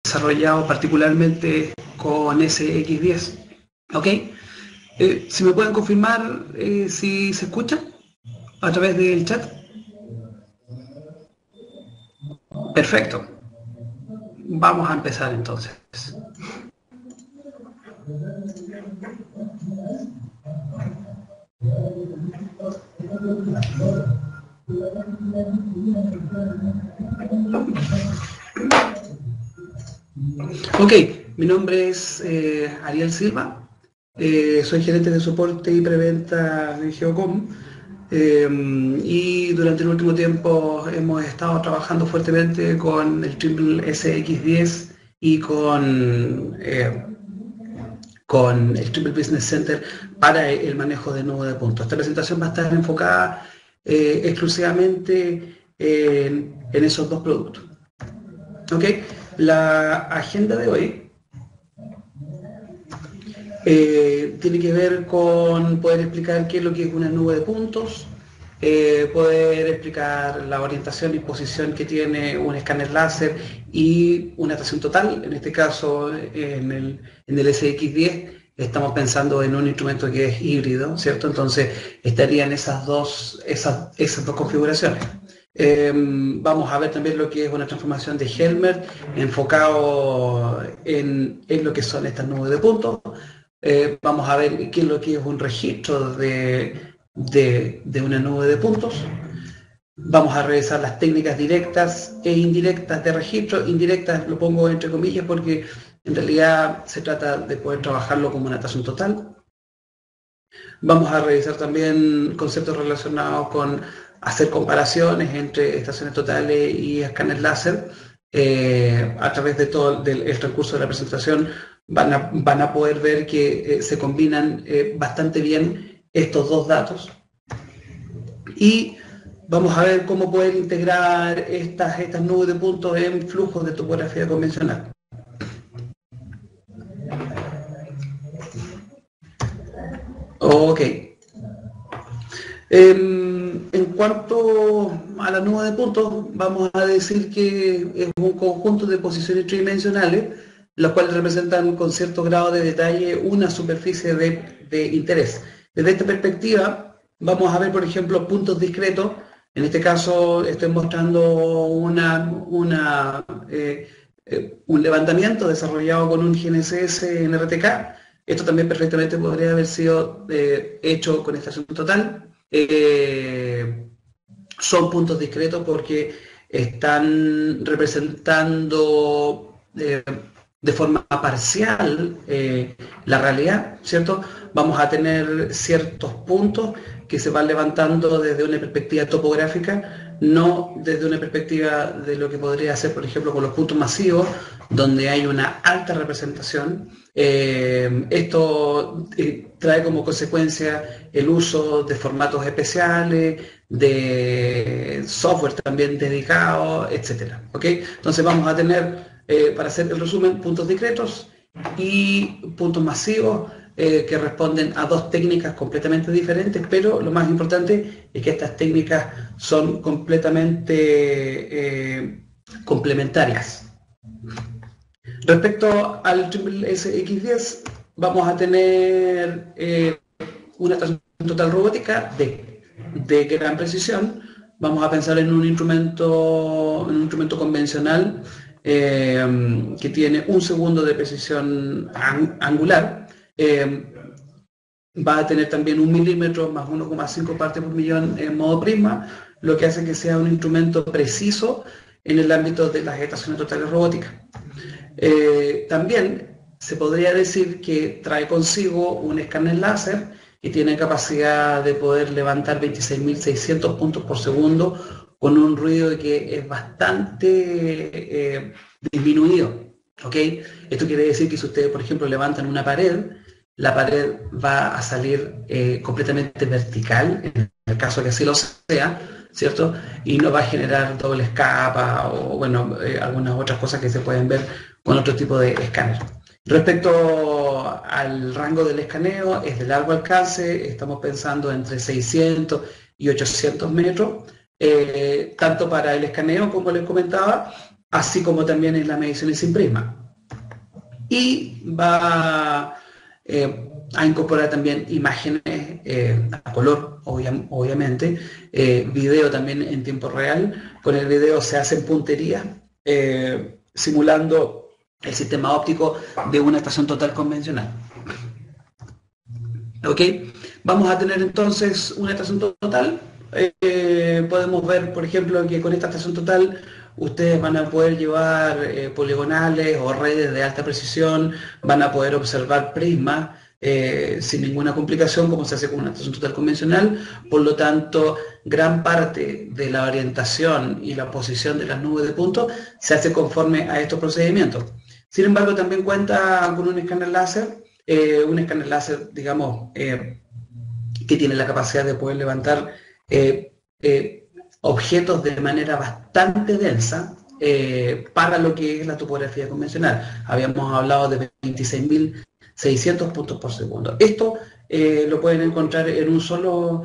desarrollado particularmente con SX10. ¿Ok? Si me pueden confirmar si se escucha a través del chat. Perfecto. Vamos a empezar entonces. Ok, mi nombre es Ariel Silva, soy gerente de soporte y preventa de Geocom y durante el último tiempo hemos estado trabajando fuertemente con el Trimble SX10 y con el Trimble Business Center para el manejo de nudo de puntos. Esta presentación va a estar enfocada exclusivamente en esos dos productos. ¿Ok? La agenda de hoy tiene que ver con poder explicar qué es lo que es una nube de puntos, poder explicar la orientación y posición que tiene un escáner láser y una estación total. En este caso, en el SX10 estamos pensando en un instrumento que es híbrido, ¿cierto? Entonces estarían esas dos configuraciones. Vamos a ver también lo que es una transformación de Helmer enfocado en lo que son estas nubes de puntos. Vamos a ver qué es lo que es un registro de una nube de puntos. Vamos a revisar las técnicas directas e indirectas de registro. Indirectas lo pongo entre comillas porque en realidad se trata de poder trabajarlo como una estación total. Vamos a revisar también conceptos relacionados con hacer comparaciones entre estaciones totales y escáneres láser. A través de todo el transcurso de la presentación van a poder ver que se combinan bastante bien estos dos datos. Y vamos a ver cómo poder integrar estas nubes de puntos en flujos de topografía convencional. Ok. En cuanto a la nube de puntos, vamos a decir que es un conjunto de posiciones tridimensionales, las cuales representan con cierto grado de detalle una superficie de interés. Desde esta perspectiva, vamos a ver, por ejemplo, puntos discretos. En este caso, estoy mostrando un levantamiento desarrollado con un GNSS en RTK. Esto también perfectamente podría haber sido hecho con estación total. Son puntos discretos porque están representando de forma parcial la realidad, ¿cierto? Vamos a tener ciertos puntos que se van levantando desde una perspectiva topográfica, no desde una perspectiva de lo que podría ser, por ejemplo, con los puntos masivos, donde hay una alta representación. Esto trae como consecuencia el uso de formatos especiales, de software también dedicado, etc. ¿Okay? Entonces vamos a tener, para hacer el resumen, puntos discretos y puntos masivos que responden a dos técnicas completamente diferentes, pero lo más importante es que estas técnicas son completamente complementarias. Respecto al Trimble SX10, vamos a tener una estación total robótica de gran precisión. Vamos a pensar en un instrumento convencional que tiene 1 segundo de precisión angular. Va a tener también 1 milímetro más 1,5 partes por millón en modo prisma, lo que hace que sea un instrumento preciso en el ámbito de las estaciones totales robóticas. También se podría decir que trae consigo un escáner láser que tiene capacidad de poder levantar 26.600 puntos por segundo con un ruido que es bastante disminuido. ¿Okay? Esto quiere decir que si ustedes, por ejemplo, levantan una pared, la pared va a salir completamente vertical, en el caso que así lo sea, ¿cierto? Y no va a generar doble escapa o, bueno, algunas otras cosas que se pueden ver con otro tipo de escáner. Respecto al rango del escaneo, es de largo alcance, estamos pensando entre 600 y 800 metros, tanto para el escaneo, como les comentaba, así como también en las mediciones sin prisma. Y va a incorporar también imágenes a color, obviamente, video también en tiempo real. Con el video se hacen punterías, simulando el sistema óptico de una estación total convencional. ¿Ok? Vamos a tener entonces una estación total. Podemos ver, por ejemplo, que con esta estación total ustedes van a poder llevar poligonales o redes de alta precisión, van a poder observar prismas sin ninguna complicación, como se hace con una estación total convencional. Por lo tanto, gran parte de la orientación y la posición de las nubes de puntos se hace conforme a estos procedimientos. Sin embargo, también cuenta con un escáner láser, digamos, que tiene la capacidad de poder levantar objetos de manera bastante densa para lo que es la topografía convencional. Habíamos hablado de 26.600 puntos por segundo. Esto lo pueden encontrar en un solo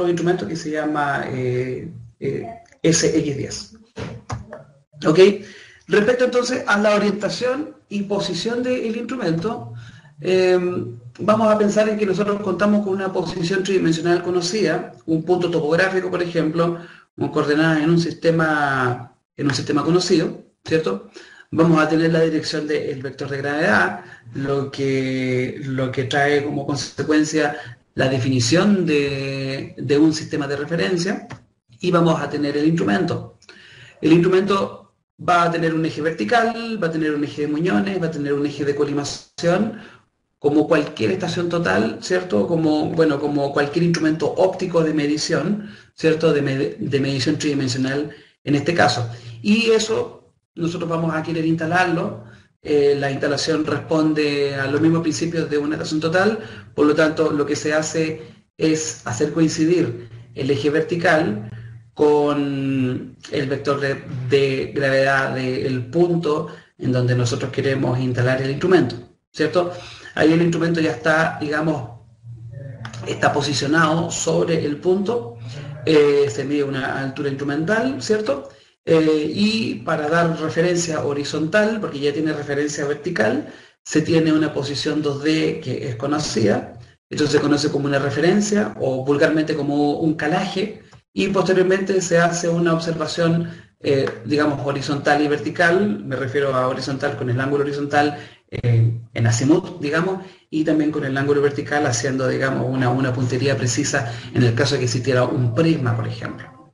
instrumento que se llama SX10. ¿Ok? Respecto entonces a la orientación y posición del instrumento, vamos a pensar en que nosotros contamos con una posición tridimensional conocida, un punto topográfico, por ejemplo, con coordenadas en un sistema conocido, ¿cierto? Vamos a tener la dirección del vector de gravedad, lo que trae como consecuencia la definición de un sistema de referencia, y vamos a tener el instrumento. El instrumento va a tener un eje vertical, va a tener un eje de muñones, va a tener un eje de colimación, como cualquier estación total, ¿cierto? Como cualquier instrumento óptico de medición, ¿cierto? De medición tridimensional en este caso. Y eso nosotros vamos a querer instalarlo. La instalación responde a los mismos principios de una estación total, por lo tanto lo que se hace es hacer coincidir el eje vertical con el vector de gravedad del punto en donde nosotros queremos instalar el instrumento, ¿cierto? Ahí el instrumento ya está, digamos, está posicionado sobre el punto, se mide una altura instrumental, ¿cierto? Y para dar referencia horizontal, porque ya tiene referencia vertical, se tiene una posición 2D que es conocida, esto se conoce como una referencia o vulgarmente como un calaje, y posteriormente se hace una observación, digamos, horizontal y vertical. Me refiero a horizontal con el ángulo horizontal en azimut, digamos, y también con el ángulo vertical haciendo, digamos, una puntería precisa en el caso de que existiera un prisma, por ejemplo.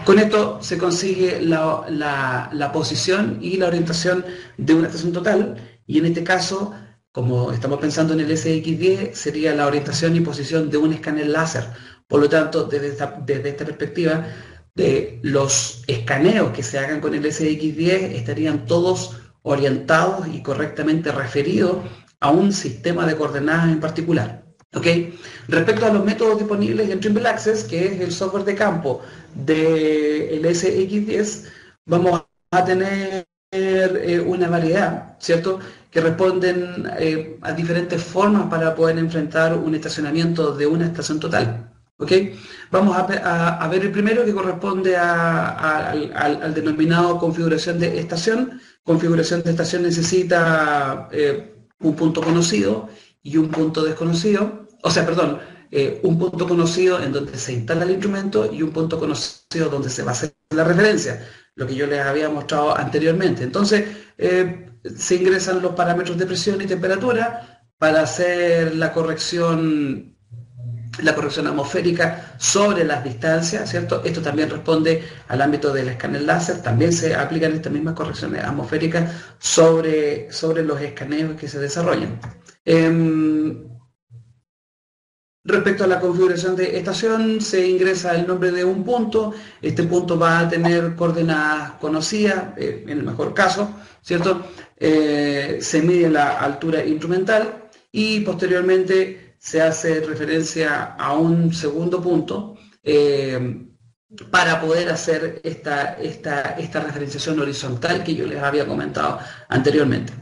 Con esto se consigue la posición y la orientación de una estación total, y en este caso, como estamos pensando en el SX10, sería la orientación y posición de un escáner láser. Por lo tanto, desde esta perspectiva, los escaneos que se hagan con el SX10 estarían todos orientados y correctamente referidos a un sistema de coordenadas en particular. ¿Okay? Respecto a los métodos disponibles en Trimble Access, que es el software de campo del SX10, vamos a tener una variedad, ¿cierto?, que responden a diferentes formas para poder enfrentar un estacionamiento de una estación total. ¿Okay? Vamos a ver el primero, que corresponde al denominado configuración de estación. Configuración de estación necesita un punto conocido y un punto desconocido, un punto conocido en donde se instala el instrumento y un punto conocido donde se va a hacer la referencia, lo que yo les había mostrado anteriormente. Entonces, se ingresan los parámetros de presión y temperatura para hacer la corrección atmosférica sobre las distancias, ¿cierto? Esto también responde al ámbito del escáner láser, también se aplican estas mismas correcciones atmosféricas sobre los escaneos que se desarrollan. Respecto a la configuración de estación, se ingresa el nombre de un punto. Este punto va a tener coordenadas conocidas, en el mejor caso, ¿cierto? Se mide la altura instrumental y posteriormente se hace referencia a un segundo punto para poder hacer esta referenciación horizontal que yo les había comentado anteriormente.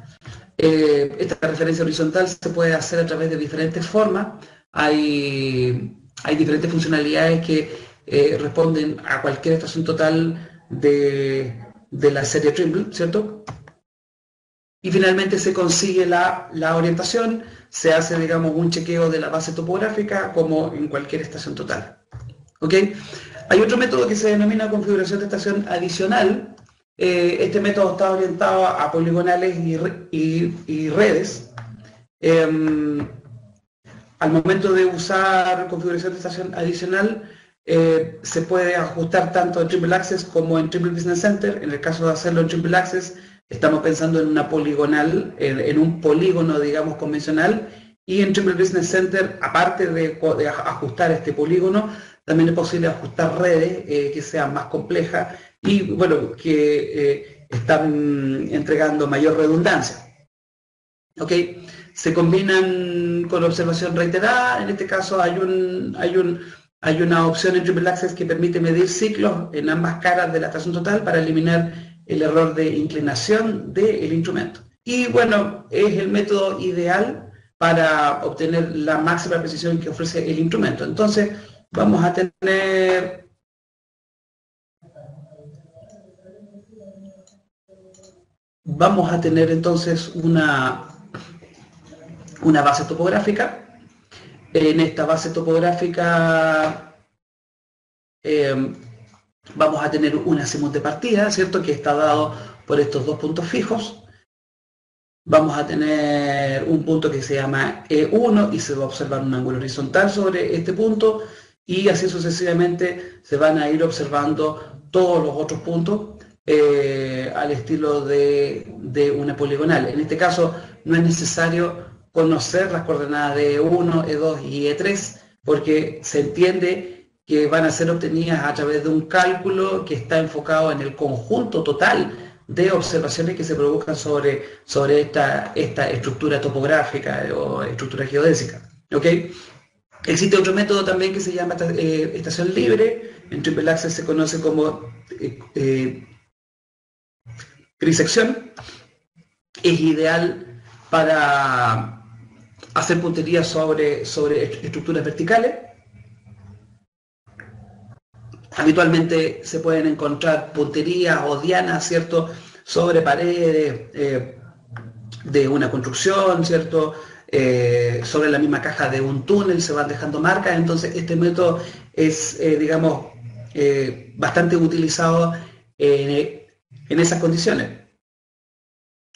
Esta referencia horizontal se puede hacer a través de diferentes formas. Hay diferentes funcionalidades que responden a cualquier estación total de de la serie Trimble, ¿cierto? Y finalmente se consigue la orientación, se hace, digamos, un chequeo de la base topográfica como en cualquier estación total. ¿Ok? Hay otro método que se denomina configuración de estación adicional. Este método está orientado a poligonales y redes. Al momento de usar configuración de estación adicional, se puede ajustar tanto en Triple Access como en Triple Business Center. En el caso de hacerlo en Triple Access, estamos pensando en una poligonal, en un polígono, digamos, convencional. Y en Triple Business Center, aparte de ajustar este polígono, también es posible ajustar redes que sean más complejas y, bueno, que están entregando mayor redundancia. ¿Ok? Se combinan con observación reiterada. En este caso hay una opción en Triple Access que permite medir ciclos en ambas caras de la estación total para eliminar el error de inclinación del instrumento. Y bueno, es el método ideal para obtener la máxima precisión que ofrece el instrumento. Entonces, vamos a tener entonces una base topográfica. En esta base topográfica vamos a tener un azimut de partida, ¿cierto? Que está dado por estos dos puntos fijos. Vamos a tener un punto que se llama E1 y se va a observar un ángulo horizontal sobre este punto y así sucesivamente se van a ir observando todos los otros puntos al estilo de una poligonal. En este caso no es necesario conocer las coordenadas de E1, E2 y E3 porque se entiende que van a ser obtenidas a través de un cálculo que está enfocado en el conjunto total de observaciones que se produzcan sobre esta estructura topográfica o estructura geodésica. ¿Ok? Existe otro método también que se llama estación libre. En Triple Access se conoce como trisección. Es ideal para hacer puntería sobre estructuras verticales. Habitualmente se pueden encontrar punterías o dianas, ¿cierto?, sobre paredes de una construcción, ¿cierto?, sobre la misma caja de un túnel se van dejando marcas. Entonces este método es, digamos, bastante utilizado en esas condiciones.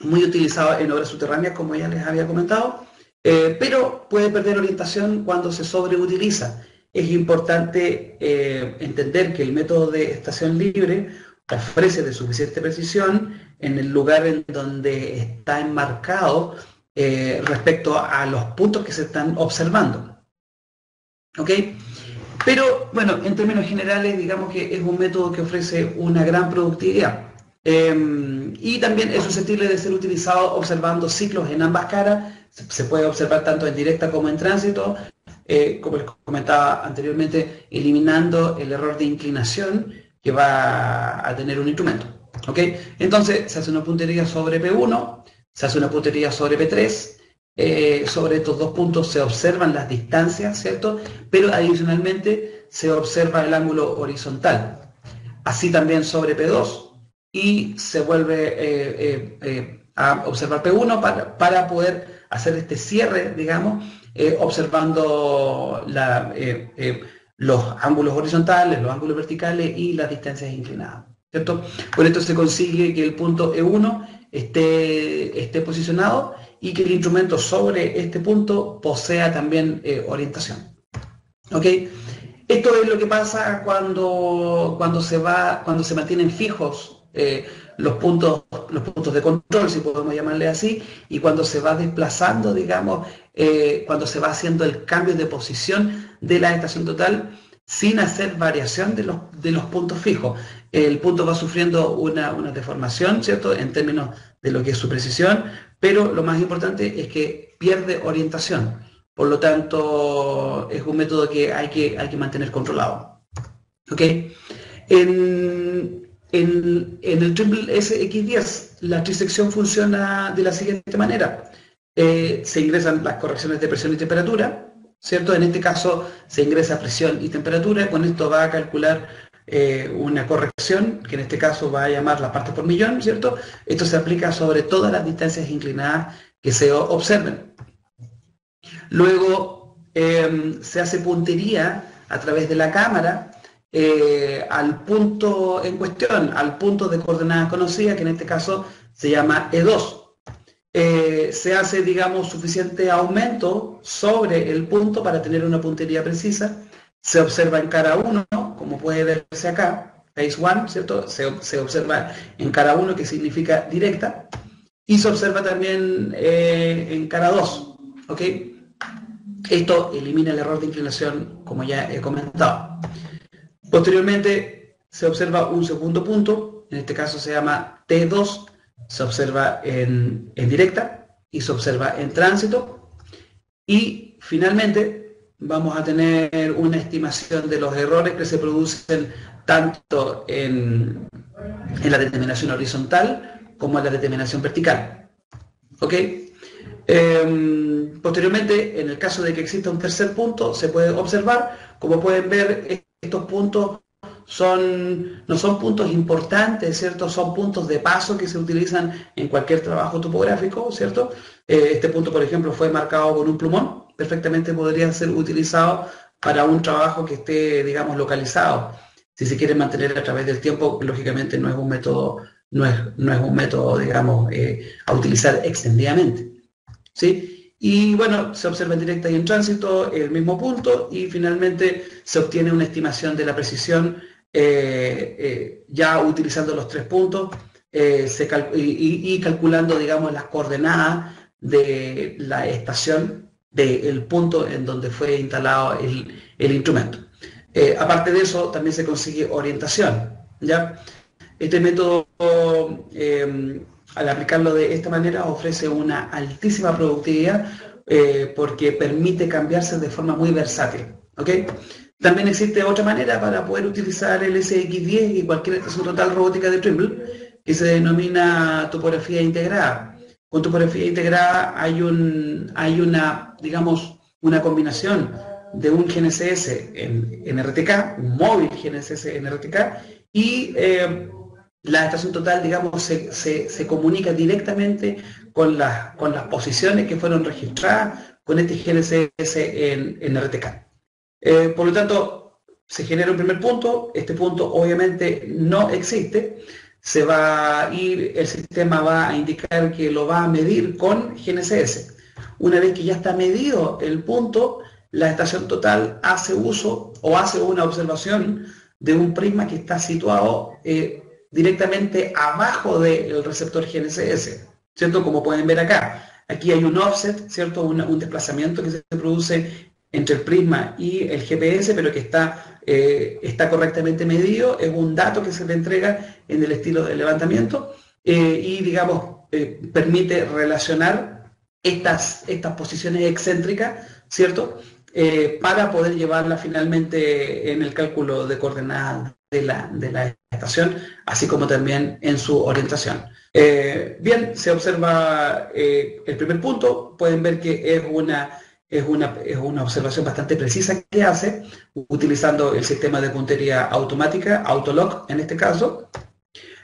Muy utilizado en obras subterráneas, como ya les había comentado, pero puede perder orientación cuando se sobreutiliza. Es importante entender que el método de estación libre ofrece de suficiente precisión en el lugar en donde está enmarcado respecto a los puntos que se están observando. ¿Ok? Pero, bueno, en términos generales, digamos que es un método que ofrece una gran productividad. Y también es susceptible de ser utilizado observando ciclos en ambas caras. Se puede observar tanto en directa como en tránsito, como les comentaba anteriormente, eliminando el error de inclinación que va a tener un instrumento. ¿Ok? Entonces se hace una puntería sobre P1, se hace una puntería sobre P3, sobre estos dos puntos se observan las distancias, ¿cierto? Pero adicionalmente se observa el ángulo horizontal. Así también sobre P2 y se vuelve a observar P1 para poder hacer este cierre, digamos, observando los ángulos horizontales, los ángulos verticales y las distancias inclinadas, ¿cierto? Por esto se consigue que el punto E1 esté posicionado y que el instrumento sobre este punto posea también orientación. ¿Ok? Esto es lo que pasa cuando se mantienen fijos los puntos de control, si podemos llamarle así, y cuando se va desplazando, digamos, cuando se va haciendo el cambio de posición de la estación total sin hacer variación de los puntos fijos. El punto va sufriendo una deformación, ¿cierto?, en términos de lo que es su precisión, pero lo más importante es que pierde orientación. Por lo tanto, es un método que hay que mantener controlado. ¿Ok? En el Trimble SX10, la trisección funciona de la siguiente manera. Se ingresan las correcciones de presión y temperatura, ¿cierto? En este caso se ingresa presión y temperatura. Con esto va a calcular una corrección, que en este caso va a llamar las partes por millón, ¿cierto? Esto se aplica sobre todas las distancias inclinadas que se observen. Luego se hace puntería a través de la cámara al punto en cuestión, al punto de coordenadas conocida, que en este caso se llama E2. Se hace, digamos, suficiente aumento sobre el punto para tener una puntería precisa. Se observa en cara 1, como puede verse acá, phase 1, ¿cierto? Se observa en cara 1, que significa directa, y se observa también en cara 2, ¿ok? Esto elimina el error de inclinación, como ya he comentado. Posteriormente se observa un segundo punto, en este caso se llama T2, se observa en directa y se observa en tránsito. Y finalmente vamos a tener una estimación de los errores que se producen tanto en la determinación horizontal como en la determinación vertical. ¿Ok? Posteriormente, en el caso de que exista un tercer punto, se puede observar. Como pueden ver, estos puntos no son puntos importantes, ¿cierto? Son puntos de paso que se utilizan en cualquier trabajo topográfico, ¿cierto? Este punto, por ejemplo, fue marcado con un plumón. Perfectamente podría ser utilizado para un trabajo que esté, digamos, localizado. Si se quiere mantener a través del tiempo, lógicamente no es un método, digamos, a utilizar extendidamente, ¿sí? Y bueno, se observa en directa y en tránsito el mismo punto, y finalmente se obtiene una estimación de la precisión ya utilizando los 3 puntos y calculando, digamos, las coordenadas de la estación del punto en donde fue instalado el instrumento. Aparte de eso, también se consigue orientación, ¿ya? Este método, al aplicarlo de esta manera, ofrece una altísima productividad porque permite cambiarse de forma muy versátil, ¿ok? También existe otra manera para poder utilizar el SX10 y cualquier estación total robótica de Trimble, que se denomina topografía integrada. Con topografía integrada hay una, digamos, una combinación de un GNSS en RTK, un móvil GNSS en RTK, y la estación total, digamos, se comunica directamente con las posiciones que fueron registradas con este GNSS en RTK. Por lo tanto, se genera un primer punto. Este punto obviamente no existe. Se va a ir, el sistema va a indicar que lo va a medir con GNSS. Una vez que ya está medido el punto, la estación total hace uso o hace una observación de un prisma que está situado directamente abajo del receptor GNSS, ¿cierto? Como pueden ver acá. Aquí hay un offset, ¿cierto? Un desplazamiento que se produce entre el prisma y el GPS, pero que está correctamente medido. Es un dato que se le entrega en el estilo de levantamiento y, digamos, permite relacionar estas posiciones excéntricas, ¿cierto? Para poder llevarla finalmente en el cálculo de coordenadas de la estación, así como también en su orientación. Bien, se observa el primer punto. Pueden ver que es una observación bastante precisa que hace, utilizando el sistema de puntería automática, Autolock en este caso.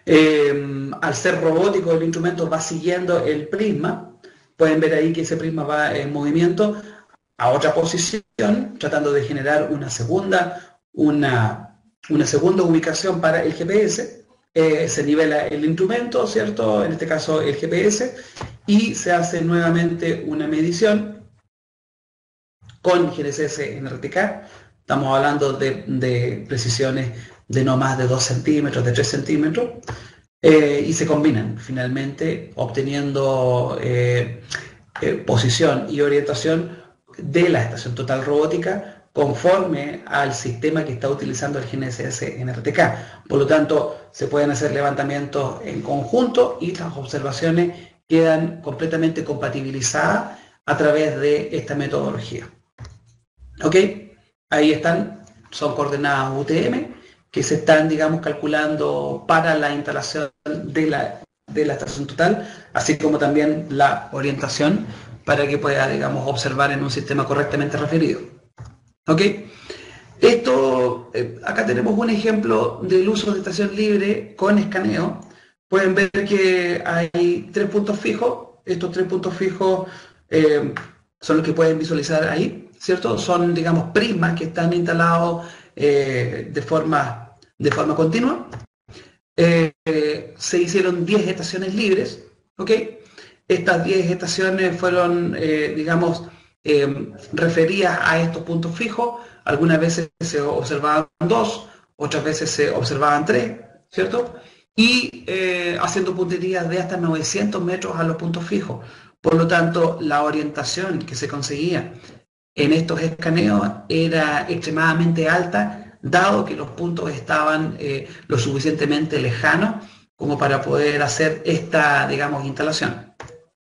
Al ser robótico, el instrumento va siguiendo el prisma. Pueden ver ahí que ese prisma va en movimiento a otra posición, tratando de generar una segunda ubicación para el GPS. Se nivela el instrumento, ¿cierto? En este caso el GPS, y se hace nuevamente una medición con GNSS en RTK. Estamos hablando de precisiones de no más de 2 centímetros, de 3 centímetros, y se combinan finalmente, obteniendo posición y orientación de la estación total robótica conforme al sistema que está utilizando el GNSS en RTK. Por lo tanto, se pueden hacer levantamientos en conjunto y las observaciones quedan completamente compatibilizadas a través de esta metodología. ¿Ok? Ahí están, son coordenadas UTM que se están, digamos, calculando para la instalación de la estación total, así como también la orientación para que pueda, digamos, observar en un sistema correctamente referido. ¿Ok? Esto, acá tenemos un ejemplo del uso de estación libre con escaneo. Pueden ver que hay 3 puntos fijos. Estos 3 puntos fijos son los que pueden visualizar ahí, ¿cierto? Son, digamos, prismas que están instalados de forma continua. Se hicieron 10 estaciones libres, ¿ok? Estas 10 estaciones fueron, digamos, referidas a estos puntos fijos. Algunas veces se observaban 2, otras veces se observaban 3, ¿cierto? Y haciendo punterías de hasta 900 metros a los puntos fijos. Por lo tanto, la orientación que se conseguía en estos escaneos era extremadamente alta, dado que los puntos estaban lo suficientemente lejanos como para poder hacer esta, digamos, instalación.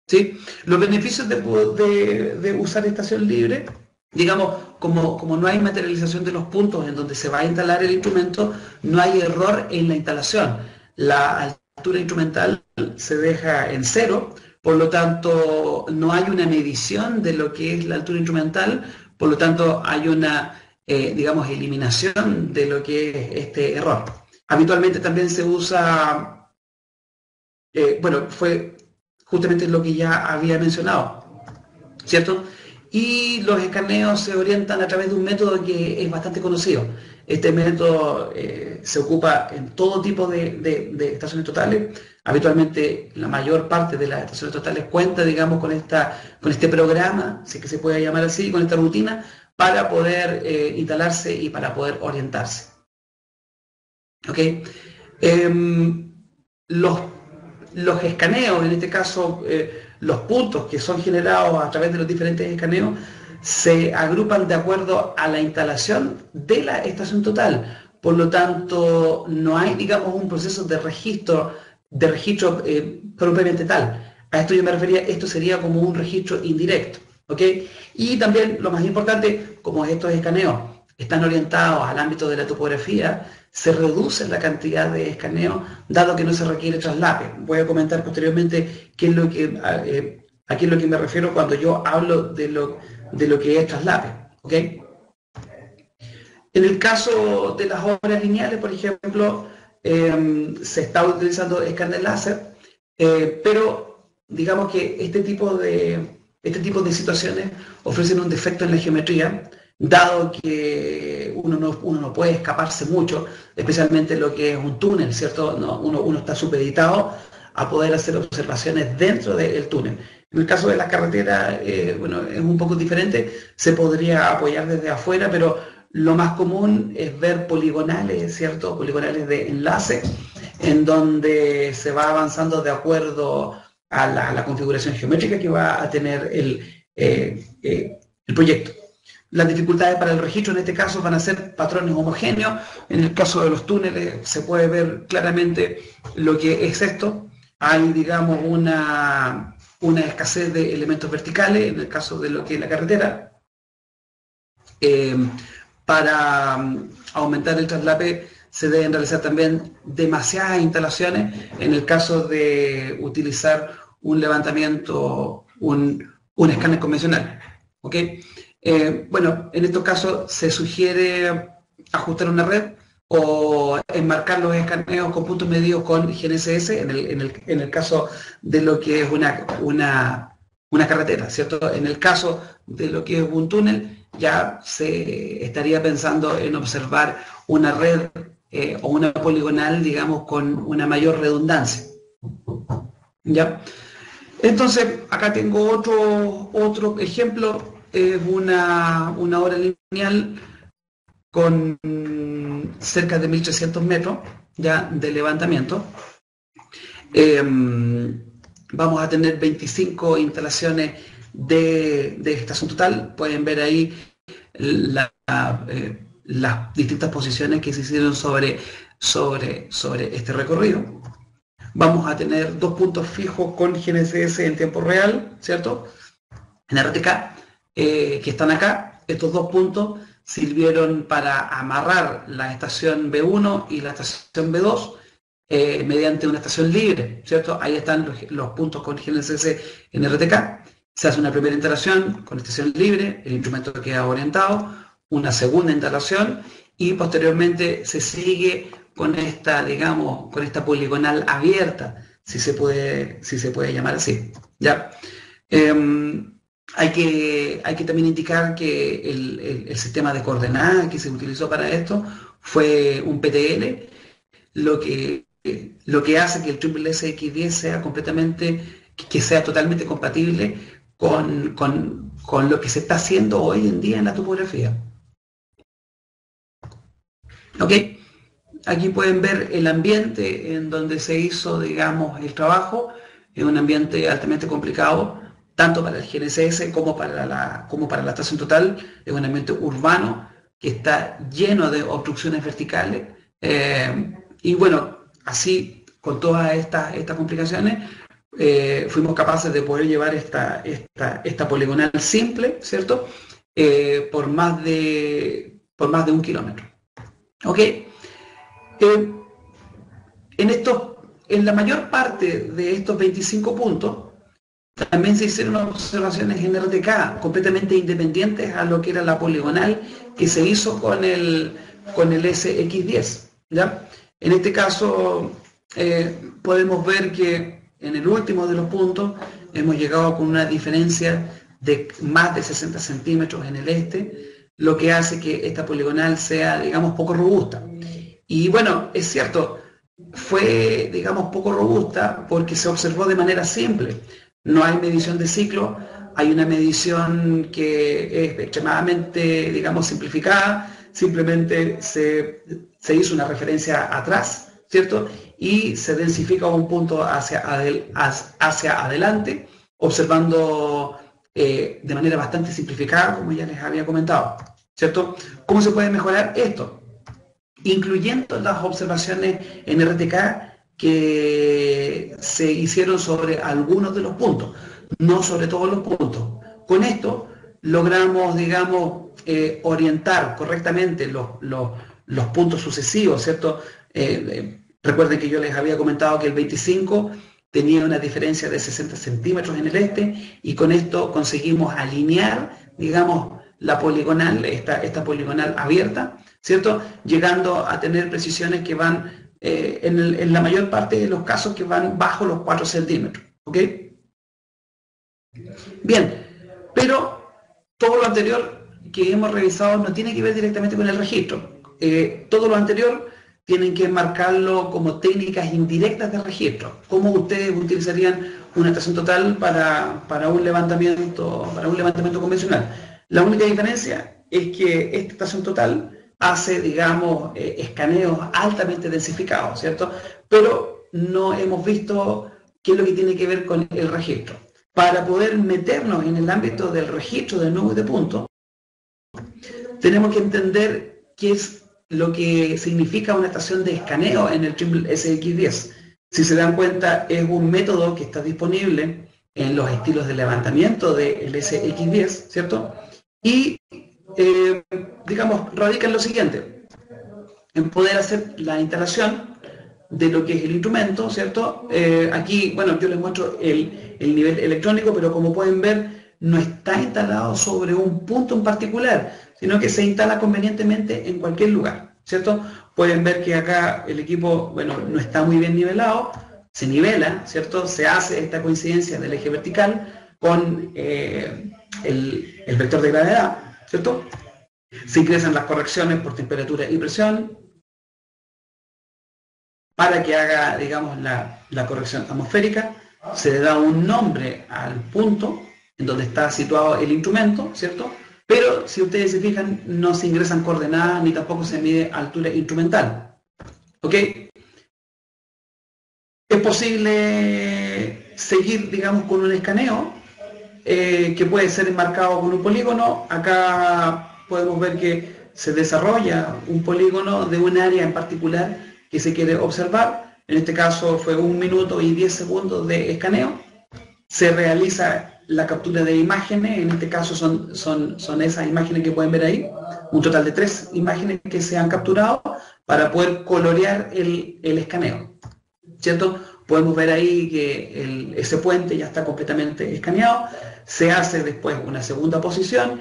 ¿Sí? Los beneficios de usar estación libre, digamos, como no hay materialización de los puntos en donde se va a instalar el instrumento, no hay error en la instalación. La altura instrumental se deja en 0, por lo tanto no hay una medición de lo que es la altura instrumental, por lo tanto hay una, digamos, eliminación de lo que es este error. Habitualmente también se usa, bueno, fue justamente lo que ya había mencionado, ¿cierto? Y los escaneos se orientan a través de un método que es bastante conocido. Este método se ocupa en todo tipo de estaciones totales. Habitualmente la mayor parte de las estaciones totales cuenta, digamos, con este programa, si es que se puede llamar así, con esta rutina, para poder instalarse y para poder orientarse. ¿Ok? Los escaneos, en este caso los puntos que son generados a través de los diferentes escaneos, se agrupan de acuerdo a la instalación de la estación total. Por lo tanto, no hay, digamos, un proceso de registro propiamente tal. A esto yo me refería, esto sería como un registro indirecto. ¿Ok? Y también, lo más importante, como estos escaneos están orientados al ámbito de la topografía, se reduce la cantidad de escaneo, dado que no se requiere traslape. Voy a comentar posteriormente qué es lo que, a qué es lo que me refiero cuando yo hablo de lo que es traslape. ¿Ok? En el caso de las obras lineales, por ejemplo, se está utilizando escáner láser, pero digamos que este tipo de situaciones ofrecen un defecto en la geometría, dado que uno no puede escaparse mucho, especialmente lo que es un túnel, ¿cierto? No, uno está supeditado a poder hacer observaciones dentro del túnel. En el caso de la carretera, bueno, es un poco diferente, se podría apoyar desde afuera, pero lo más común es ver poligonales, ¿cierto? Poligonales de enlace, en donde se va avanzando de acuerdo a la configuración geométrica que va a tener el proyecto. Las dificultades para el registro en este caso van a ser patrones homogéneos. En el caso de los túneles se puede ver claramente lo que es esto. Hay, digamos, una escasez de elementos verticales en el caso de lo que es la carretera. Para aumentar el traslape se deben realizar también demasiadas instalaciones en el caso de utilizar un levantamiento, un escáner convencional. ¿Ok? Bueno, en estos casos se sugiere ajustar una red o enmarcar los escaneos con puntos medidos con GNSS en el caso de lo que es una carretera, ¿cierto? En el caso de lo que es un túnel, ya se estaría pensando en observar una red o una poligonal, digamos, con una mayor redundancia. ¿Ya? Entonces, acá tengo otro ejemplo, es una obra lineal con cerca de 1300 metros ya de levantamiento. Vamos a tener 25 instalaciones de estación total. Pueden ver ahí las distintas posiciones que se hicieron sobre este recorrido. Vamos a tener 2 puntos fijos con GNSS en tiempo real, ¿cierto? En RTK, que están acá. Estos 2 puntos sirvieron para amarrar la estación B1 y la estación B2 mediante una estación libre, ¿cierto? Ahí están los puntos con GNSS en RTK. Se hace una primera instalación con estación libre, el instrumento queda orientado. una segunda instalación y posteriormente se sigue con esta, digamos, con esta poligonal abierta, si se puede llamar así, ¿ya? Hay que también indicar que el sistema de coordenadas que se utilizó para esto fue un PTL, lo que hace que el triple SX10 sea que sea totalmente compatible con lo que se está haciendo hoy en día en la topografía. ¿Ok? Aquí pueden ver el ambiente en donde se hizo, digamos, el trabajo. Es un ambiente altamente complicado, tanto para el GNSS como para la estación total. Es un ambiente urbano que está lleno de obstrucciones verticales. Y bueno, así, con todas estas complicaciones, fuimos capaces de poder llevar esta poligonal simple, ¿cierto? Por más de 1 kilómetro. ¿Ok? En la mayor parte de estos 25 puntos, también se hicieron observaciones en RTK completamente independientes a lo que era la poligonal que se hizo con el SX10, ¿ya? En este caso, podemos ver que en el último de los puntos hemos llegado con una diferencia de más de 60 centímetros en el este, lo que hace que esta poligonal sea, digamos, poco robusta. Y bueno, es cierto, fue, digamos, poco robusta porque se observó de manera simple. No hay medición de ciclo, hay una medición que es extremadamente, digamos, simplificada, simplemente se hizo una referencia atrás, ¿cierto? Y se densifica un punto hacia adelante, observando de manera bastante simplificada, como ya les había comentado, ¿cierto? ¿Cómo se puede mejorar esto? Incluyendo las observaciones en RTK que se hicieron sobre algunos de los puntos, no sobre todos los puntos. Con esto logramos, digamos, orientar correctamente los puntos sucesivos, ¿cierto? Recuerden que yo les había comentado que el 25 tenía una diferencia de 60 centímetros en el este y con esto conseguimos alinear, digamos, la poligonal, esta poligonal abierta, ¿cierto? Llegando a tener precisiones que van, en la mayor parte de los casos, que van bajo los 4 centímetros, ¿ok? Bien, pero todo lo anterior que hemos revisado no tiene que ver directamente con el registro. Todo lo anterior tienen que marcarlo como técnicas indirectas de registro. ¿Cómo ustedes utilizarían una estación total para un levantamiento convencional? La única diferencia es que esta estación total hace, digamos, escaneos altamente densificados, ¿cierto? Pero no hemos visto qué es lo que tiene que ver con el registro. Para poder meternos en el ámbito del registro de nubes de puntos, tenemos que entender qué es lo que significa una estación de escaneo en el Trimble SX10. Si se dan cuenta, es un método que está disponible en los estilos de levantamiento del SX10, ¿cierto? Y, digamos, radica en lo siguiente: en poder hacer la instalación de lo que es el instrumento, ¿cierto? Aquí, bueno, yo les muestro el nivel electrónico, pero como pueden ver, no está instalado sobre un punto en particular, sino que se instala convenientemente en cualquier lugar, ¿cierto? Pueden ver que acá el equipo, bueno, no está muy bien nivelado, se nivela, ¿cierto? Se hace esta coincidencia del eje vertical con el vector de gravedad, ¿cierto? Se ingresan las correcciones por temperatura y presión para que haga, digamos, la corrección atmosférica. Se le da un nombre al punto en donde está situado el instrumento, ¿cierto? Pero si ustedes se fijan, no se ingresan coordenadas ni tampoco se mide altura instrumental. ¿Ok? Es posible seguir, digamos, con un escaneo que puede ser enmarcado con un polígono. Acá podemos ver que se desarrolla un polígono de un área en particular que se quiere observar. En este caso fue 1 minuto y 10 segundos de escaneo. Se realiza la captura de imágenes, en este caso son esas imágenes que pueden ver ahí, un total de 3 imágenes que se han capturado para poder colorear el escaneo, ¿cierto? Podemos ver ahí que ese puente ya está completamente escaneado. Se hace después una segunda posición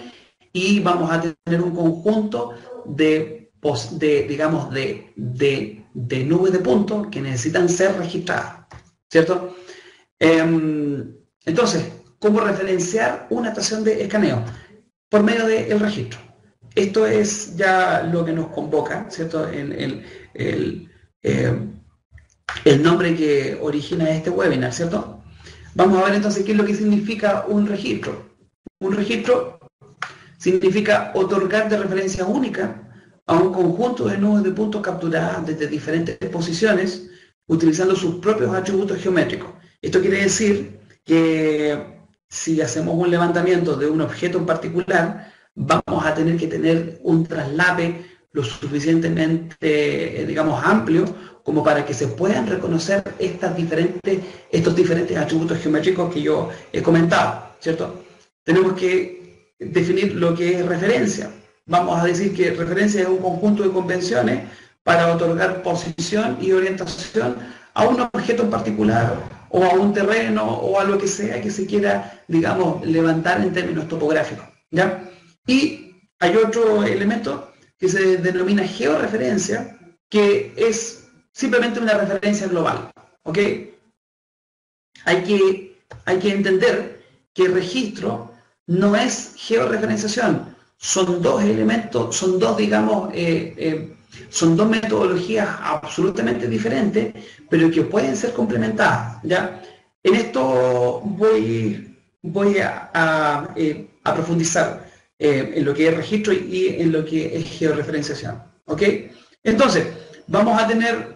y vamos a tener un conjunto digamos, de nubes de puntos que necesitan ser registradas, ¿cierto? Entonces, ¿cómo referenciar una estación de escaneo? Por medio del registro. Esto es ya lo que nos convoca, ¿cierto? El nombre que origina este webinar, ¿cierto? Vamos a ver entonces qué es lo que significa un registro. Un registro significa otorgar de referencia única a un conjunto de nubes de puntos capturadas desde diferentes posiciones utilizando sus propios atributos geométricos. Esto quiere decir que si hacemos un levantamiento de un objeto en particular, vamos a tener que tener un traslape lo suficientemente, digamos, amplio como para que se puedan reconocer estos diferentes atributos geométricos que yo he comentado, ¿cierto? Tenemos que definir lo que es referencia. Vamos a decir que referencia es un conjunto de convenciones para otorgar posición y orientación a un objeto en particular o a un terreno o a lo que sea que se quiera, digamos, levantar en términos topográficos, ¿ya? Y hay otro elemento que se denomina georreferencia, que es simplemente una referencia global, ¿ok? Hay que entender que el registro no es georreferenciación, son dos elementos, son dos, digamos, son dos metodologías absolutamente diferentes, pero que pueden ser complementadas, ¿ya? En esto voy a profundizar en lo que es registro y en lo que es georreferenciación, ¿ok? Entonces, vamos a tener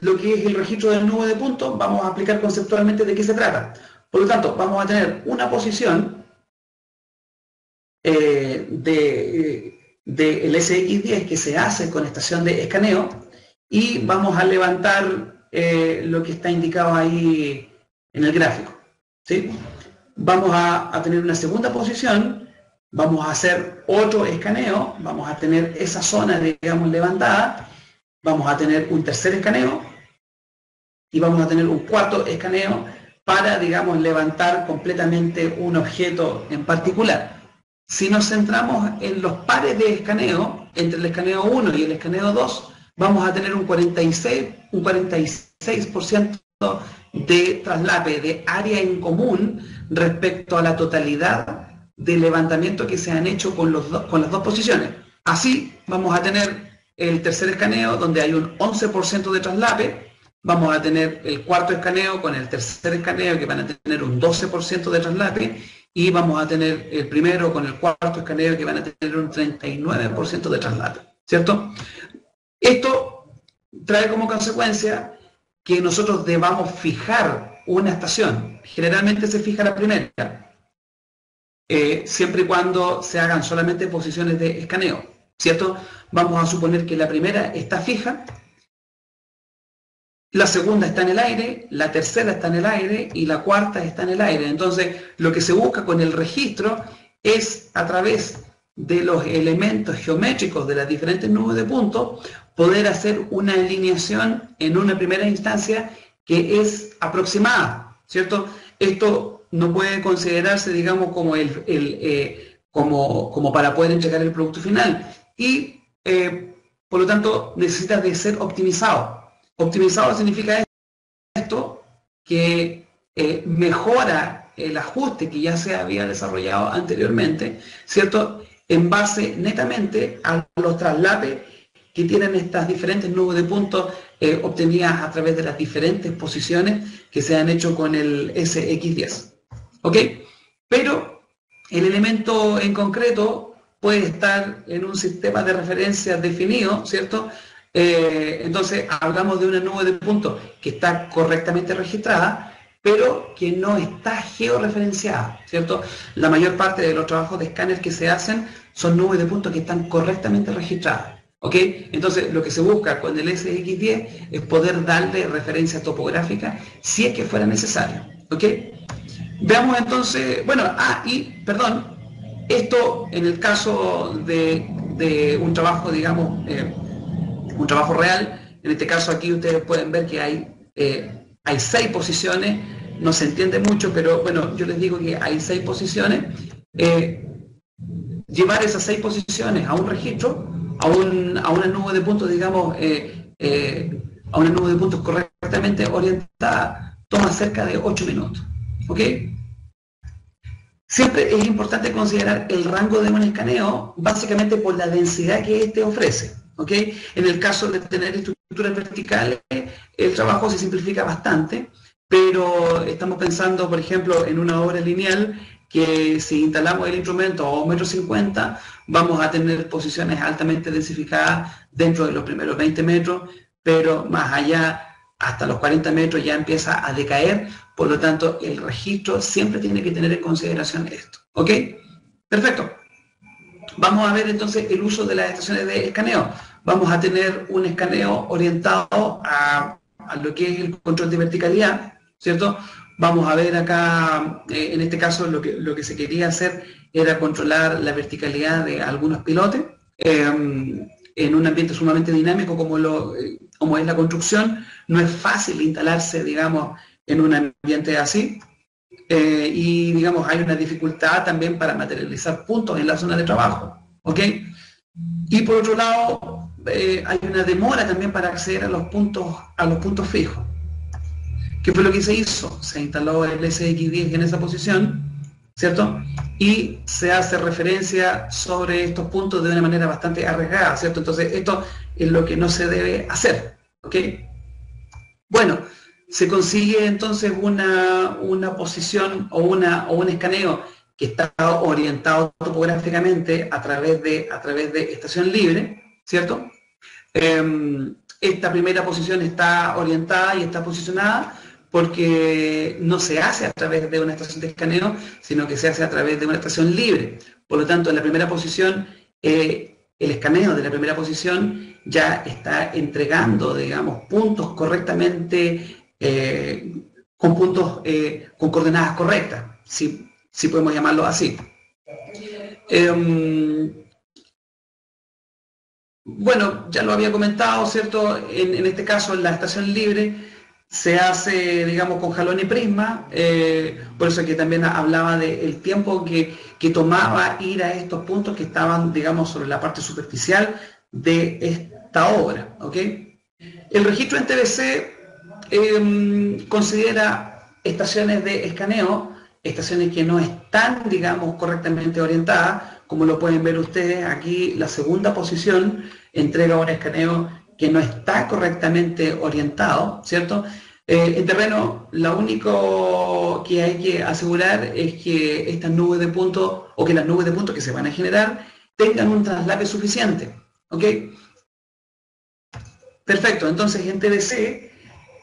lo que es el registro del nube de puntos, vamos a explicar conceptualmente de qué se trata. Por lo tanto, vamos a tener una posición del SX10 que se hace con estación de escaneo y vamos a levantar lo que está indicado ahí en el gráfico, ¿sí? Vamos a tener una segunda posición, vamos a hacer otro escaneo, vamos a tener esa zona, digamos, levantada, vamos a tener un tercer escaneo y vamos a tener un cuarto escaneo para, digamos, levantar completamente un objeto en particular. Si nos centramos en los pares de escaneo, entre el escaneo 1 y el escaneo 2, vamos a tener un 46% de traslape de área en común respecto a la totalidad de levantamiento que se han hecho con las dos posiciones. Así vamos a tener el tercer escaneo donde hay un 11% de traslape, vamos a tener el cuarto escaneo con el tercer escaneo que van a tener un 12% de traslape y vamos a tener el primero con el cuarto escaneo que van a tener un 39% de traslape, ¿cierto? Esto trae como consecuencia que nosotros debamos fijar una estación. Generalmente se fija la primera, siempre y cuando se hagan solamente posiciones de escaneo, ¿cierto? Vamos a suponer que la primera está fija, la segunda está en el aire, la tercera está en el aire y la cuarta está en el aire. Entonces, lo que se busca con el registro es, a través de los elementos geométricos de las diferentes nubes de puntos, poder hacer una alineación en una primera instancia que es aproximada, ¿cierto? Esto no puede considerarse, digamos, como, como para poder entregar el producto final y, por lo tanto, necesita de ser optimizado. Optimizado significa esto, que mejora el ajuste que ya se había desarrollado anteriormente, ¿cierto? En base netamente a los traslapes que tienen estas diferentes nubes de puntos obtenidas a través de las diferentes posiciones que se han hecho con el SX10. ¿Ok? Pero el elemento en concreto puede estar en un sistema de referencia definido, ¿cierto? Entonces hablamos de una nube de puntos que está correctamente registrada, pero que no está georreferenciada, ¿cierto? La mayor parte de los trabajos de escáner que se hacen son nubes de puntos que están correctamente registradas, ¿ok? Entonces lo que se busca con el SX10 es poder darle referencia topográfica si es que fuera necesario, ¿ok? Veamos entonces, bueno, perdón, esto en el caso de un trabajo, digamos, un trabajo real. En este caso aquí ustedes pueden ver que hay 6 posiciones, no se entiende mucho, pero bueno, yo les digo que hay 6 posiciones. llevar esas 6 posiciones a un registro, a una nube de puntos, digamos, a una nube de puntos correctamente orientada, toma cerca de 8 minutos. ¿Ok? Siempre es importante considerar el rango de un escaneo, básicamente por la densidad que éste ofrece. ¿Ok? En el caso de tener estructuras verticales, el trabajo se simplifica bastante, pero estamos pensando, por ejemplo, en una obra lineal, que si instalamos el instrumento a 1,50 m, vamos a tener posiciones altamente densificadas dentro de los primeros 20 metros, pero más allá, hasta los 40 metros ya empieza a decaer. Por lo tanto, el registro siempre tiene que tener en consideración esto. ¿Ok? Perfecto. Vamos a ver entonces el uso de las estaciones de escaneo. Vamos a tener un escaneo orientado a lo que es el control de verticalidad, ¿cierto? Vamos a ver acá, en este caso, lo que se quería hacer era controlar la verticalidad de algunos pilotes en un ambiente sumamente dinámico como es la construcción. No es fácil instalarse, digamos, en un ambiente así. Y, digamos, hay una dificultad también para materializar puntos en la zona de trabajo. ¿Ok? Y por otro lado, hay una demora también para acceder a los puntos fijos. ¿Qué fue lo que se hizo? Se instaló el SX10 en esa posición, ¿cierto? Y se hace referencia sobre estos puntos de una manera bastante arriesgada, ¿cierto? Entonces, esto es lo que no se debe hacer, ¿ok? Bueno, se consigue entonces una posición o un escaneo que está orientado topográficamente a través de estación libre, ¿cierto? Esta primera posición está orientada y está posicionada porque no se hace a través de una estación de escaneo, sino que se hace a través de una estación libre. Por lo tanto, en la primera posición, el escaneo de la primera posición ya está entregando, digamos, puntos correctamente, con puntos con coordenadas correctas, si podemos llamarlo así. Bueno, ya lo había comentado, ¿cierto? En este caso, en la estación libre se hace, digamos, con jalón y prisma, por eso que también hablaba del tiempo que tomaba ir a estos puntos que estaban, digamos, sobre la parte superficial de esta obra, ¿ok? El registro en TBC considera estaciones de escaneo, estaciones que no están, digamos, correctamente orientadas. Como lo pueden ver ustedes aquí, la segunda posición entrega un escaneo que no está correctamente orientado, ¿cierto? En terreno, lo único que hay que asegurar es que estas nubes de puntos, o que las nubes de puntos que se van a generar, tengan un traslape suficiente, ¿ok? Perfecto, entonces en TBC,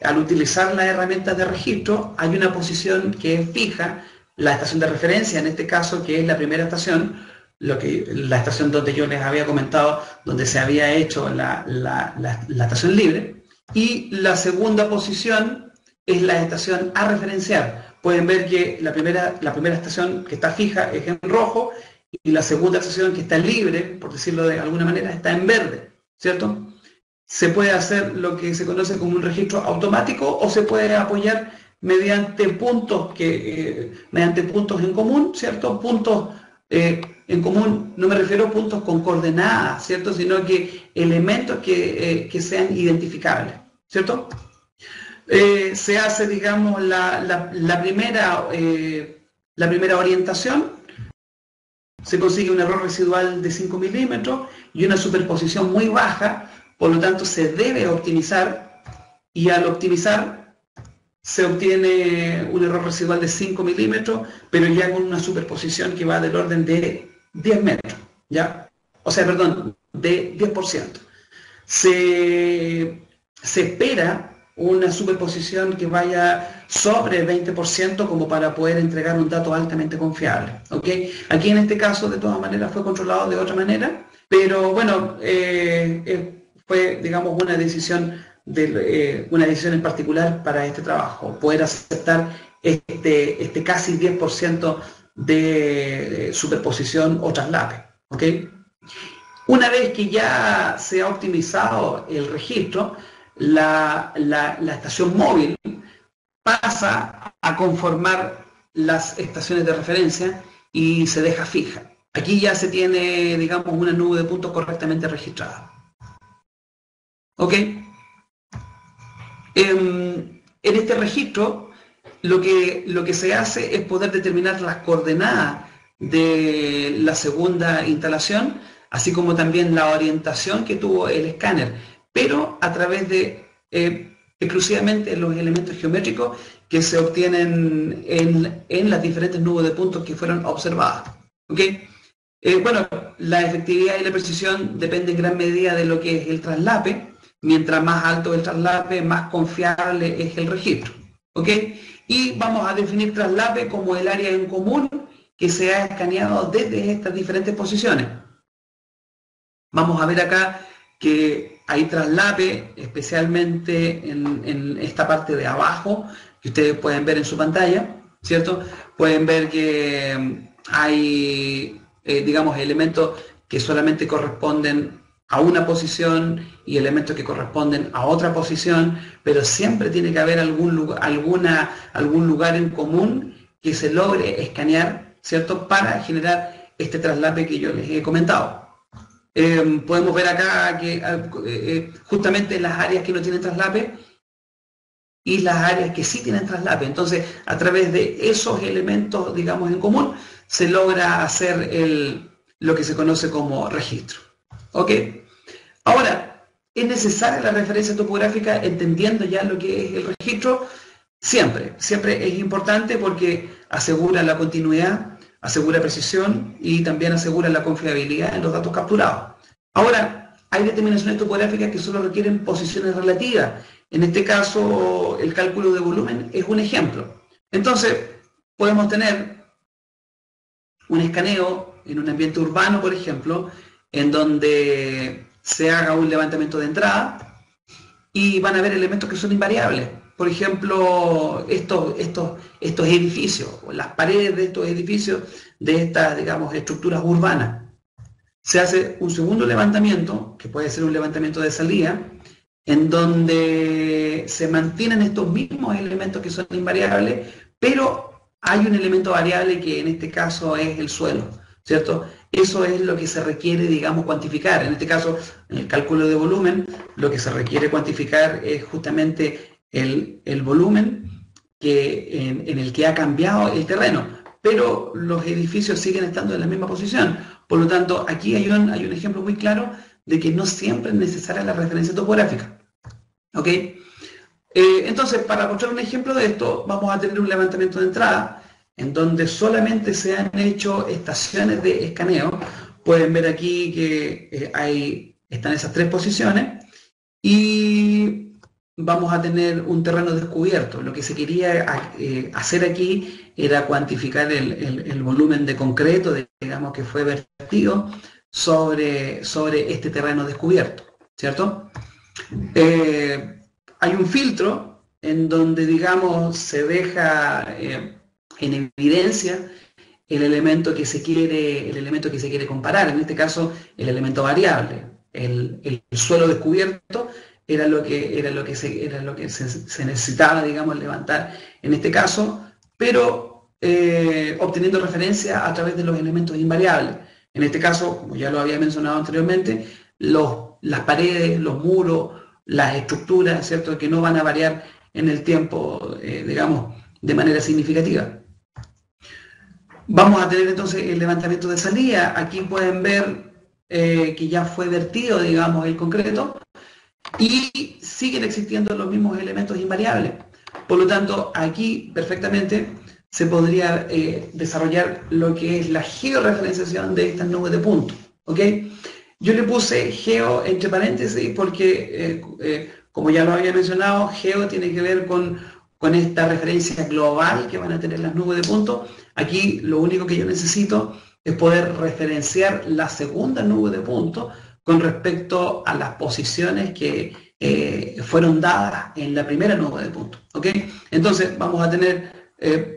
al utilizar las herramientas de registro, hay una posición que es fija, la estación de referencia, en este caso, que es la primera estación, la estación donde yo les había comentado, donde se había hecho la estación libre, y la segunda posición es la estación a referenciar. Pueden ver que la primera estación que está fija es en rojo, y la segunda estación que está libre, por decirlo de alguna manera, está en verde, ¿cierto? Se puede hacer lo que se conoce como un registro automático o se puede apoyar mediante puntos en común, ¿cierto? Puntos en común, no me refiero a puntos con coordenadas, ¿cierto? Sino que elementos que sean identificables, ¿cierto? Se hace, digamos, la primera orientación, se consigue un error residual de 5 milímetros y una superposición muy baja. Por lo tanto, se debe optimizar, y al optimizar se obtiene un error residual de 5 milímetros, pero ya con una superposición que va del orden de 10 metros, ¿ya? O sea, perdón, de 10%. Se espera una superposición que vaya sobre 20% como para poder entregar un dato altamente confiable, ¿ok? Aquí en este caso, de todas maneras, fue controlado de otra manera, pero bueno, fue, digamos, una decisión en particular para este trabajo, poder aceptar este casi 10% de superposición o traslape, ¿ok? Una vez que ya se ha optimizado el registro, la estación móvil pasa a conformar las estaciones de referencia y se deja fija, aquí ya se tiene, digamos, una nube de puntos correctamente registrada. ¿Ok? En este registro, lo que se hace es poder determinar las coordenadas de la segunda instalación, así como también la orientación que tuvo el escáner, pero a través de exclusivamente los elementos geométricos que se obtienen en las diferentes nubes de puntos que fueron observadas. ¿Ok? Bueno, la efectividad y la precisión dependen en gran medida de lo que es el traslape. Mientras más alto el traslape, más confiable es el registro. ¿Ok? Y vamos a definir traslape como el área en común que se ha escaneado desde estas diferentes posiciones. Vamos a ver acá que hay traslape, especialmente en esta parte de abajo, que ustedes pueden ver en su pantalla, ¿cierto? Pueden ver que hay, digamos, elementos que solamente corresponden a una posición y elementos que corresponden a otra posición, pero siempre tiene que haber algún lugar en común que se logre escanear, ¿cierto? Para generar este traslape que yo les he comentado. Podemos ver acá que justamente las áreas que no tienen traslape y las áreas que sí tienen traslape. Entonces, a través de esos elementos, digamos, en común, se logra hacer lo que se conoce como registro. ¿Ok? Ahora, ¿es necesaria la referencia topográfica entendiendo ya lo que es el registro? Siempre es importante porque asegura la continuidad, asegura precisión y también asegura la confiabilidad en los datos capturados. Ahora, hay determinaciones topográficas que solo requieren posiciones relativas. En este caso, el cálculo de volumen es un ejemplo. Entonces, podemos tener un escaneo en un ambiente urbano, por ejemplo, en donde se haga un levantamiento de entrada y van a haber elementos que son invariables. Por ejemplo, estos edificios, las paredes de estos edificios, de estas, digamos, estructuras urbanas. Se hace un segundo levantamiento, que puede ser un levantamiento de salida, en donde se mantienen estos mismos elementos que son invariables, pero hay un elemento variable que en este caso es el suelo, ¿cierto? Eso es lo que se requiere, digamos, cuantificar. En este caso, en el cálculo de volumen, lo que se requiere cuantificar es justamente el volumen en el que ha cambiado el terreno, pero los edificios siguen estando en la misma posición. Por lo tanto, aquí hay un ejemplo muy claro de que no siempre es necesaria la referencia topográfica. ¿Ok? Entonces, para mostrar un ejemplo de esto, vamos a tener un levantamiento de entrada en donde solamente se han hecho estaciones de escaneo. Pueden ver aquí que están esas tres posiciones y vamos a tener un terreno descubierto. Lo que se quería hacer aquí era cuantificar el volumen de concreto, digamos, que fue vertido sobre este terreno descubierto, ¿cierto? Hay un filtro en donde, digamos, se deja en evidencia el elemento que se quiere comparar, en este caso el elemento variable. El suelo descubierto era lo que se necesitaba, digamos, levantar en este caso, pero obteniendo referencia a través de los elementos invariables. En este caso, como ya lo había mencionado anteriormente, las paredes, los muros, las estructuras, ¿cierto?, que no van a variar en el tiempo, digamos, de manera significativa. Vamos a tener entonces el levantamiento de salida. Aquí pueden ver que ya fue vertido, digamos, el concreto y siguen existiendo los mismos elementos invariables. Por lo tanto, aquí perfectamente se podría desarrollar lo que es la georreferenciación de estas nubes de puntos. ¿Ok? Yo le puse geo entre paréntesis porque, como ya lo había mencionado, geo tiene que ver con esta referencia global que van a tener las nubes de puntos. Aquí lo único que yo necesito es poder referenciar la segunda nube de puntos con respecto a las posiciones que fueron dadas en la primera nube de puntos. ¿Ok? Entonces vamos a tener,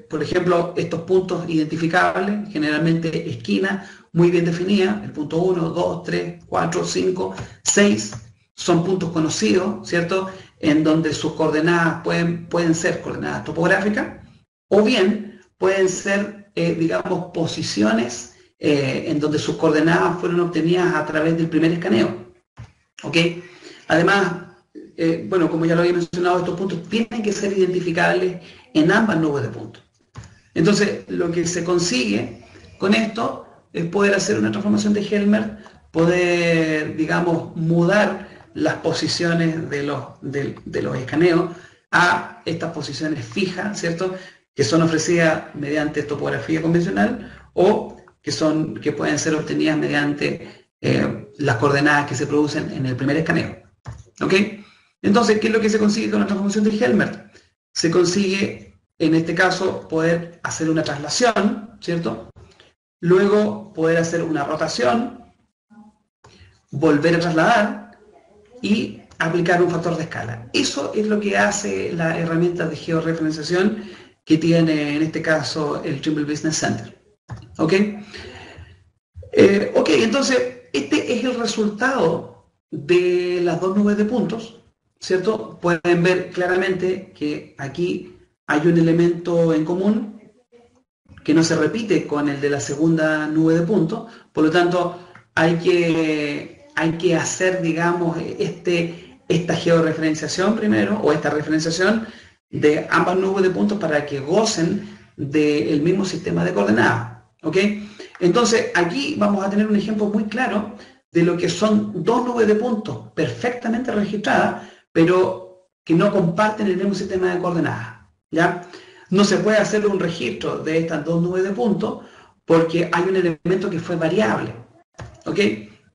por ejemplo, estos puntos identificables, generalmente esquinas muy bien definidas, el punto 1, 2, 3, 4, 5, 6, son puntos conocidos, ¿cierto?, en donde sus coordenadas pueden ser coordenadas topográficas o bien pueden ser, digamos, posiciones en donde sus coordenadas fueron obtenidas a través del primer escaneo. ¿Ok? Además, bueno, como ya lo había mencionado, estos puntos tienen que ser identificables en ambas nubes de puntos. Entonces, lo que se consigue con esto es poder hacer una transformación de Helmert, poder, digamos, mudar las posiciones de los escaneos a estas posiciones fijas, ¿cierto? Que son ofrecidas mediante topografía convencional o que pueden ser obtenidas mediante las coordenadas que se producen en el primer escaneo. ¿Ok? Entonces, ¿qué es lo que se consigue con la transformación de Helmert? Se consigue, en este caso, poder hacer una traslación, ¿cierto? Luego poder hacer una rotación, volver a trasladar y aplicar un factor de escala. Eso es lo que hace la herramienta de georreferenciación que tiene en este caso el Trimble Business Center. ¿Ok? Ok, entonces este es el resultado de las dos nubes de puntos, ¿cierto? Pueden ver claramente que aquí hay un elemento en común que no se repite con el de la segunda nube de puntos, por lo tanto hay que hacer, digamos, esta georreferenciación primero, o esta referenciación de ambas nubes de puntos para que gocen del mismo sistema de coordenadas. ¿Ok? Entonces, aquí vamos a tener un ejemplo muy claro de lo que son dos nubes de puntos perfectamente registradas, pero que no comparten el mismo sistema de coordenadas. ¿Ya? No se puede hacer un registro de estas dos nubes de puntos porque hay un elemento que fue variable. ¿Ok?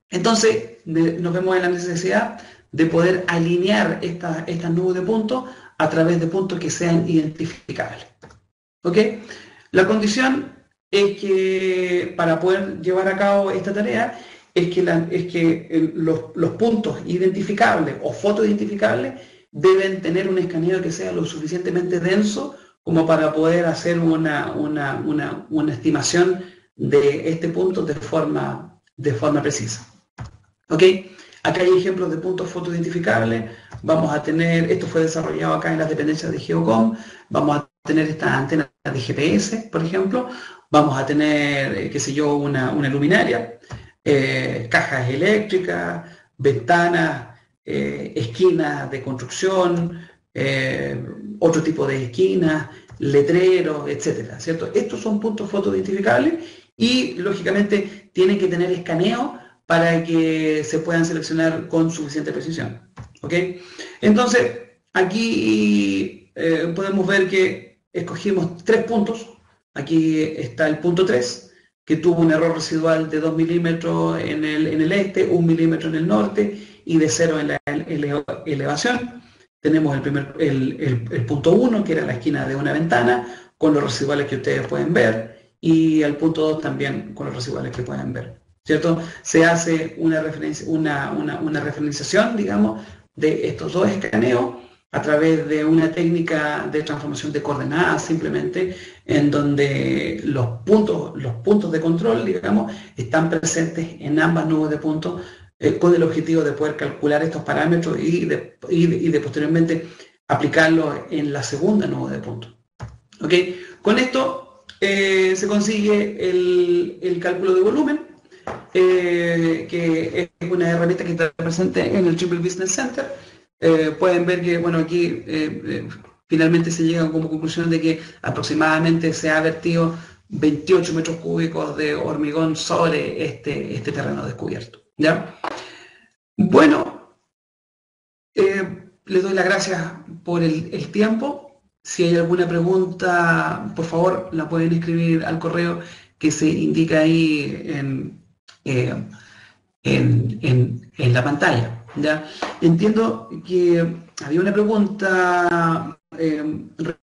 Entonces, nos vemos en la necesidad de poder alinear estas nubes de puntos a través de puntos que sean identificables. ¿Ok? La condición es que para poder llevar a cabo esta tarea es que los puntos identificables o fotoidentificables deben tener un escaneo que sea lo suficientemente denso como para poder hacer una estimación de este punto de forma precisa. ¿Ok? Acá hay ejemplos de puntos fotoidentificables. Vamos a tener, esto fue desarrollado acá en las dependencias de Geocom, vamos a tener estas antenas de GPS, por ejemplo, vamos a tener, qué sé yo, una luminaria, cajas eléctricas, ventanas, esquinas de construcción, otro tipo de esquinas, letreros, etcétera, ¿cierto? Estos son puntos fotoidentificables y, lógicamente, tienen que tener escaneo para que se puedan seleccionar con suficiente precisión. ¿Ok? Entonces, aquí podemos ver que escogimos 3 puntos. Aquí está el punto 3, que tuvo un error residual de 2 milímetros en el este, 1 milímetro en el norte y de 0 en la elevación. Tenemos el punto 1, que era la esquina de una ventana, con los residuales que ustedes pueden ver, y el punto 2 también con los residuales que pueden ver. ¿Cierto? Se hace una referenciación, digamos, de estos dos escaneos a través de una técnica de transformación de coordenadas, simplemente, en donde los puntos de control, digamos, están presentes en ambas nubes de puntos con el objetivo de poder calcular estos parámetros y de posteriormente aplicarlos en la segunda nube de puntos. ¿Ok? Con esto se consigue el cálculo de volumen, que es una herramienta que está presente en el Trimble Business Center. Pueden ver que, bueno, aquí finalmente se llega como conclusión de que aproximadamente se ha vertido 28 metros cúbicos de hormigón sobre este terreno descubierto. ¿Ya? Bueno, les doy las gracias por el tiempo. Si hay alguna pregunta, por favor, la pueden escribir al correo que se indica ahí en la pantalla. ¿Ya? Entiendo que había una pregunta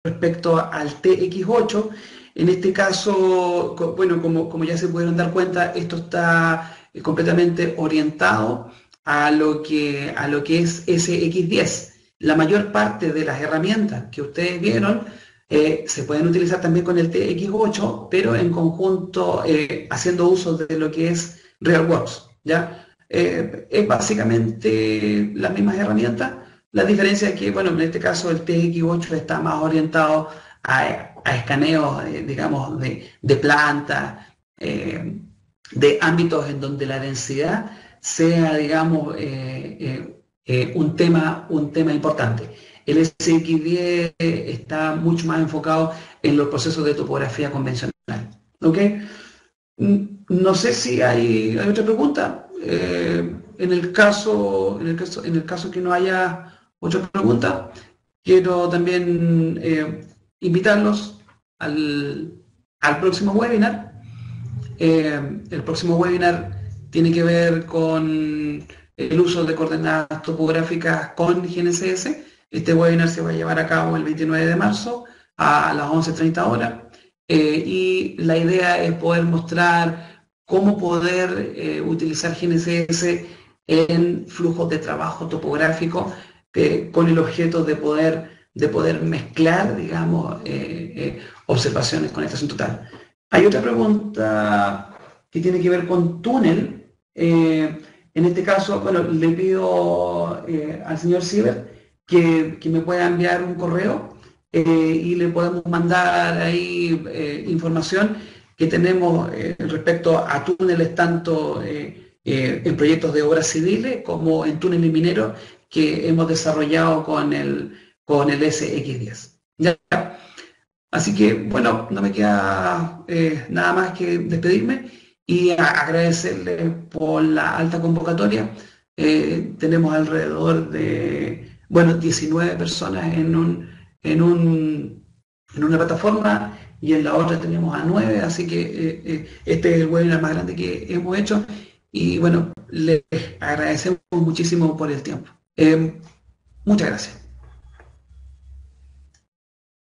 respecto al TX8. En este caso, bueno, como ya se pudieron dar cuenta, esto está completamente orientado a lo que es SX10. La mayor parte de las herramientas que ustedes vieron se pueden utilizar también con el TX8, pero en conjunto haciendo uso de lo que es RealWorks, ¿ya? Es básicamente las mismas herramientas. La diferencia es que, bueno, en este caso el TX8 está más orientado a escaneos, digamos, de planta, de ámbitos en donde la densidad sea, digamos, un tema importante. El SX10 está mucho más enfocado en los procesos de topografía convencional. ¿Ok? No sé si hay otra pregunta. En el caso que no haya otra pregunta, quiero también invitarlos al, al próximo webinar. El próximo webinar tiene que ver con el uso de coordenadas topográficas con GNSS. Este webinar se va a llevar a cabo el 29 de marzo a las 11:30 horas. Y la idea es poder mostrar cómo poder utilizar GNSS en flujos de trabajo topográfico con el objeto de poder mezclar, digamos, observaciones con estación total. Hay otra pregunta que tiene que ver con túnel. En este caso, bueno, le pido al señor Sieber que me pueda enviar un correo y le podemos mandar ahí información que tenemos respecto a túneles tanto en proyectos de obras civiles como en túneles mineros que hemos desarrollado con el SX10. ¿Ya? Así que, bueno, no me queda nada más que despedirme y agradecerle por la alta convocatoria. Tenemos alrededor de, bueno, 19 personas en una plataforma y en la otra tenemos a 9, así que este es el webinar más grande que hemos hecho y, bueno, les agradecemos muchísimo por el tiempo. Muchas gracias.